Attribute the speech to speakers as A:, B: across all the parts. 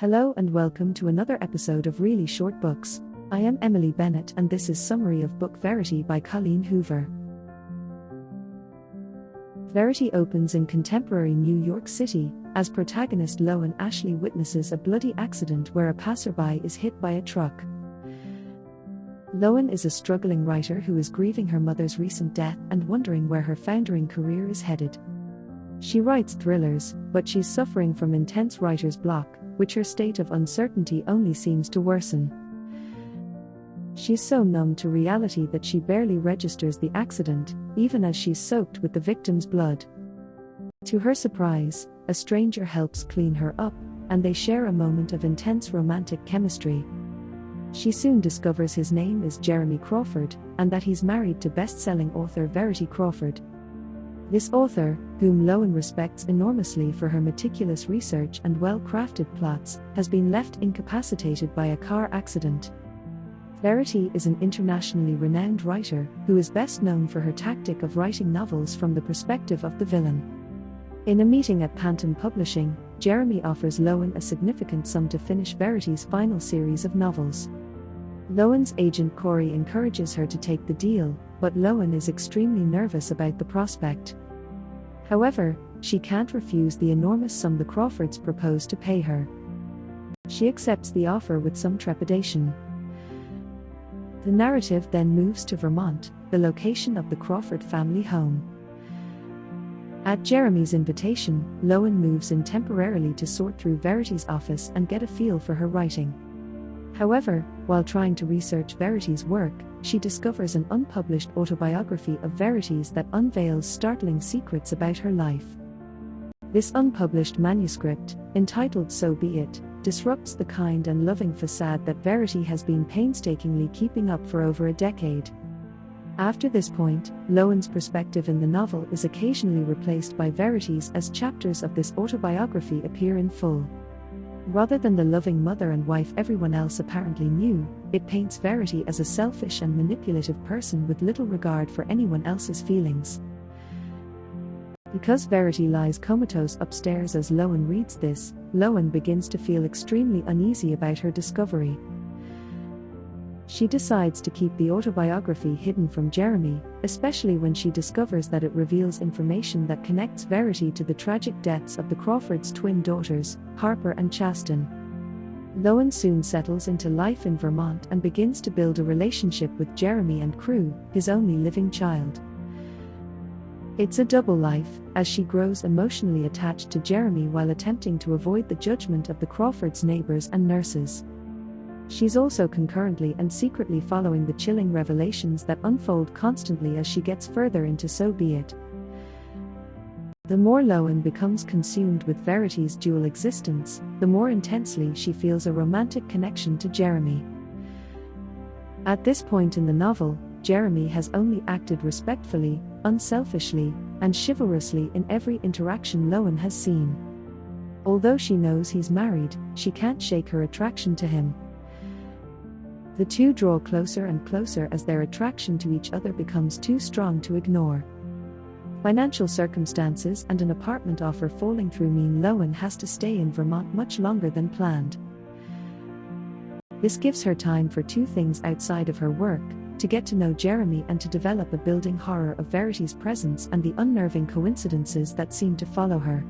A: Hello and welcome to another episode of Really Short Books. I am Emily Bennett and this is Summary of book Verity by Colleen Hoover. Verity opens in contemporary New York City, as protagonist Lowen Ashleigh witnesses a bloody accident where a passerby is hit by a truck. Lowen is a struggling writer who is grieving her mother's recent death and wondering where her foundering career is headed. She writes thrillers, but she's suffering from intense writer's block, which her state of uncertainty only seems to worsen. She's so numb to reality that she barely registers the accident, even as she's soaked with the victim's blood. To her surprise, a stranger helps clean her up, and they share a moment of intense romantic chemistry. She soon discovers his name is Jeremy Crawford, and that he's married to best-selling author Verity Crawford. This author, whom Lowen respects enormously for her meticulous research and well-crafted plots, has been left incapacitated by a car accident. Verity is an internationally renowned writer who is best known for her tactic of writing novels from the perspective of the villain. In a meeting at Panton Publishing, Jeremy offers Lowen a significant sum to finish Verity's final series of novels. Lowen's agent Corey encourages her to take the deal, but Lowen is extremely nervous about the prospect. However, she can't refuse the enormous sum the Crawfords propose to pay her. She accepts the offer with some trepidation. The narrative then moves to Vermont, the location of the Crawford family home. At Jeremy's invitation, Lowen moves in temporarily to sort through Verity's office and get a feel for her writing. However, while trying to research Verity's work, she discovers an unpublished autobiography of Verity's that unveils startling secrets about her life. This unpublished manuscript, entitled So Be It, disrupts the kind and loving facade that Verity has been painstakingly keeping up for over a decade. After this point, Lowen's perspective in the novel is occasionally replaced by Verity's as chapters of this autobiography appear in full. Rather than the loving mother and wife everyone else apparently knew, it paints Verity as a selfish and manipulative person with little regard for anyone else's feelings. Because Verity lies comatose upstairs as Lowen reads this, Lowen begins to feel extremely uneasy about her discovery. She decides to keep the autobiography hidden from Jeremy, especially when she discovers that it reveals information that connects Verity to the tragic deaths of the Crawfords' twin daughters, Harper and Chasten. Lowen soon settles into life in Vermont and begins to build a relationship with Jeremy and Crew, his only living child. It's a double life, as she grows emotionally attached to Jeremy while attempting to avoid the judgment of the Crawfords' neighbors and nurses. She's also concurrently and secretly following the chilling revelations that unfold constantly as she gets further into So Be It. The more Lowen becomes consumed with Verity's dual existence, the more intensely she feels a romantic connection to Jeremy. At this point in the novel, Jeremy has only acted respectfully, unselfishly, and chivalrously in every interaction Lowen has seen. Although she knows he's married, she can't shake her attraction to him. The two draw closer and closer as their attraction to each other becomes too strong to ignore. Financial circumstances and an apartment offer falling through mean Lowen has to stay in Vermont much longer than planned. This gives her time for two things outside of her work: to get to know Jeremy and to develop a building horror of Verity's presence and the unnerving coincidences that seem to follow her.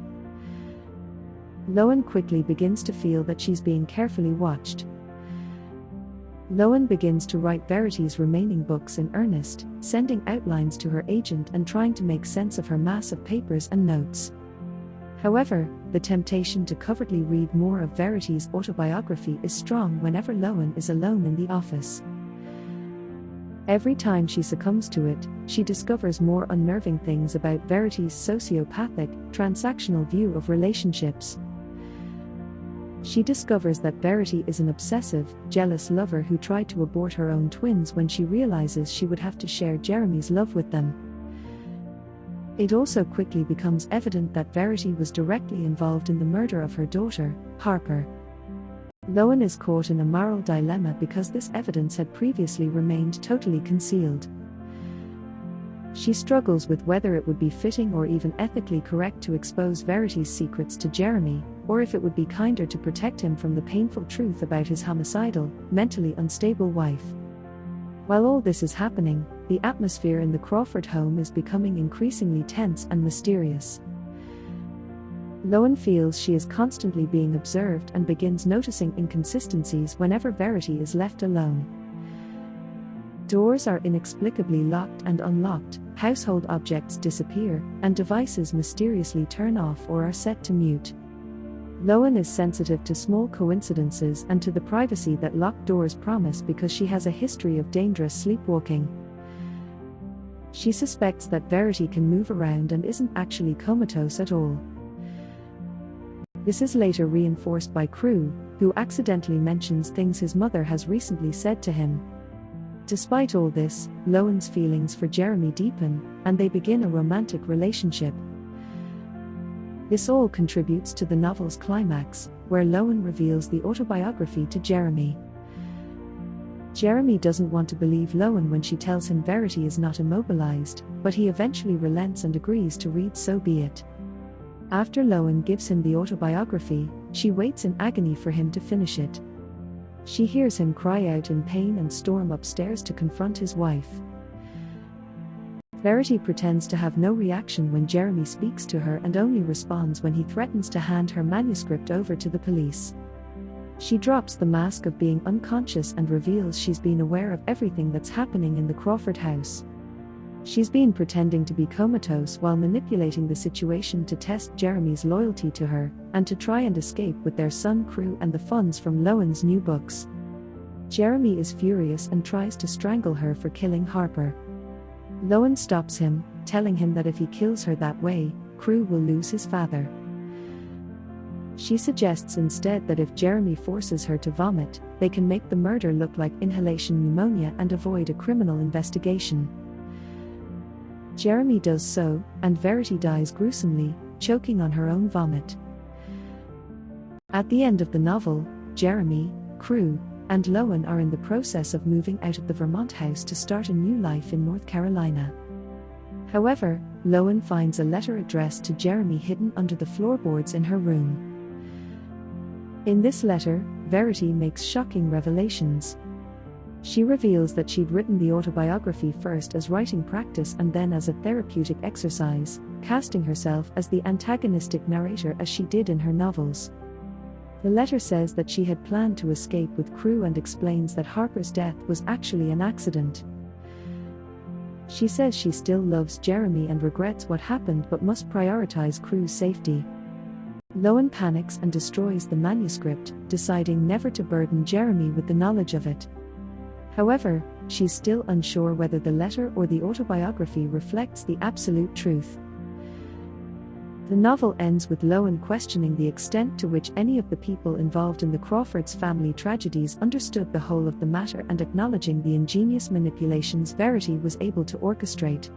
A: Lowen quickly begins to feel that she's being carefully watched. Lowen begins to write Verity's remaining books in earnest, sending outlines to her agent and trying to make sense of her mass of papers and notes. However, the temptation to covertly read more of Verity's autobiography is strong whenever Lowen is alone in the office. Every time she succumbs to it, she discovers more unnerving things about Verity's sociopathic, transactional view of relationships. She discovers that Verity is an obsessive, jealous lover who tried to abort her own twins when she realizes she would have to share Jeremy's love with them. It also quickly becomes evident that Verity was directly involved in the murder of her daughter, Harper. Lowen is caught in a moral dilemma because this evidence had previously remained totally concealed. She struggles with whether it would be fitting or even ethically correct to expose Verity's secrets to Jeremy, or if it would be kinder to protect him from the painful truth about his homicidal, mentally unstable wife. While all this is happening, the atmosphere in the Crawford home is becoming increasingly tense and mysterious. Lowen feels she is constantly being observed and begins noticing inconsistencies whenever Verity is left alone. Doors are inexplicably locked and unlocked, household objects disappear, and devices mysteriously turn off or are set to mute. Lowen is sensitive to small coincidences and to the privacy that locked doors promise because she has a history of dangerous sleepwalking. She suspects that Verity can move around and isn't actually comatose at all. This is later reinforced by Crew, who accidentally mentions things his mother has recently said to him. Despite all this, Lowen's feelings for Jeremy deepen, and they begin a romantic relationship. This all contributes to the novel's climax, where Lowen reveals the autobiography to Jeremy. Jeremy doesn't want to believe Lowen when she tells him Verity is not immobilized, but he eventually relents and agrees to read So Be It. After Lowen gives him the autobiography, she waits in agony for him to finish it. She hears him cry out in pain and storm upstairs to confront his wife. Verity pretends to have no reaction when Jeremy speaks to her and only responds when he threatens to hand her manuscript over to the police. She drops the mask of being unconscious and reveals she's been aware of everything that's happening in the Crawford house. She's been pretending to be comatose while manipulating the situation to test Jeremy's loyalty to her, and to try and escape with their son Crew and the funds from Lowen's new books. Jeremy is furious and tries to strangle her for killing Harper. Lowen stops him, telling him that if he kills her that way, Crew will lose his father. She suggests instead that if Jeremy forces her to vomit, they can make the murder look like inhalation pneumonia and avoid a criminal investigation. Jeremy does so, and Verity dies gruesomely, choking on her own vomit. At the end of the novel, Jeremy, Crew, and Lowen are in the process of moving out of the Vermont house to start a new life in North Carolina. However, Lowen finds a letter addressed to Jeremy hidden under the floorboards in her room. In this letter, Verity makes shocking revelations. She reveals that she'd written the autobiography first as writing practice and then as a therapeutic exercise, casting herself as the antagonistic narrator as she did in her novels. The letter says that she had planned to escape with Crew and explains that Harper's death was actually an accident. She says she still loves Jeremy and regrets what happened but must prioritize Crew's safety. Lowen panics and destroys the manuscript, deciding never to burden Jeremy with the knowledge of it. However, she's still unsure whether the letter or the autobiography reflects the absolute truth. The novel ends with Lowen questioning the extent to which any of the people involved in the Crawford's family tragedies understood the whole of the matter and acknowledging the ingenious manipulations Verity was able to orchestrate.